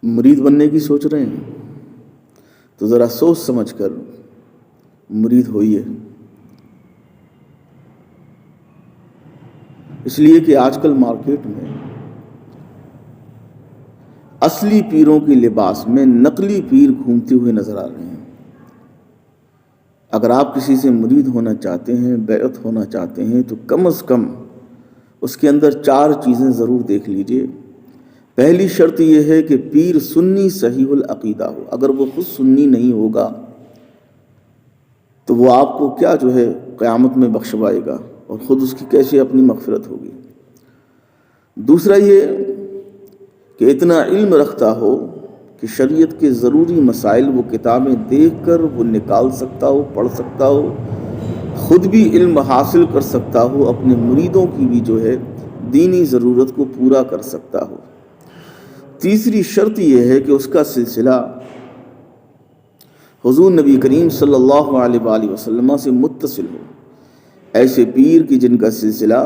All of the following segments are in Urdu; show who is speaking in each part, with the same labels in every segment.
Speaker 1: مرید بننے کی سوچ رہے ہیں تو ذرا سوچ سمجھ کر مرید ہوئیے، اس لیے کہ آج کل مارکیٹ میں اصلی پیروں کی لباس میں نقلی پیر گھومتے ہوئے نظر آ رہے ہیں۔ اگر آپ کسی سے مرید ہونا چاہتے ہیں، بیعت ہونا چاہتے ہیں، تو کم از کم اس کے اندر 4 چیزیں ضرور دیکھ لیجئے۔ پہلی شرط یہ ہے کہ پیر سنی صحیح العقیدہ ہو۔ اگر وہ خود سنی نہیں ہوگا تو وہ آپ کو کیا قیامت میں بخشوائے گا، اور خود اس کی کیسے اپنی مغفرت ہوگی۔ دوسرا یہ کہ اتنا علم رکھتا ہو کہ شریعت کے ضروری مسائل وہ کتابیں دیکھ کر وہ نکال سکتا ہو، پڑھ سکتا ہو، خود بھی علم حاصل کر سکتا ہو، اپنے مریدوں کی بھی دینی ضرورت کو پورا کر سکتا ہو۔ تیسری شرط یہ ہے کہ اس کا سلسلہ حضور نبی کریم صلی اللہ علیہ وآلہ وسلم سے متصل ہو۔ ایسے پیر کی جن کا سلسلہ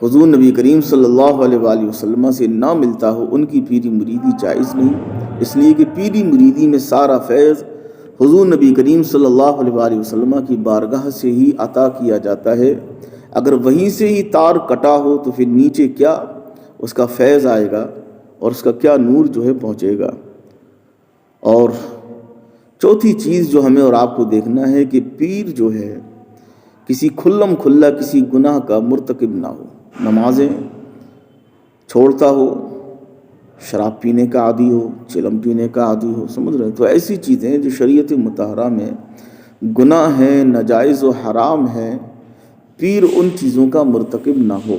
Speaker 1: حضور نبی کریم صلی اللہ علیہ وآلہ وسلم سے نہ ملتا ہو، ان کی پیری مریدی جائز نہیں، اس لیے کہ پیری مریدی میں سارا فیض حضور نبی کریم صلی اللہ علیہ وآلہ وسلم کی بارگاہ سے ہی عطا کیا جاتا ہے۔ اگر وہیں سے ہی تار کٹا ہو تو پھر نیچے کیا اس کا فیض آئے گا اور اس کا کیا نور پہنچے گا۔ اور چوتھی چیز جو ہمیں اور آپ کو دیکھنا ہے کہ پیر کسی کھلم کھلا کسی گناہ کا مرتکب نہ ہو، نمازیں چھوڑتا ہو، شراب پینے کا عادی ہو، چلم پینے کا عادی ہو، سمجھ رہے ہیں؟ تو ایسی چیزیں جو شریعت مطہرہ میں گناہ ہیں، ناجائز و حرام ہیں، پیر ان چیزوں کا مرتکب نہ ہو۔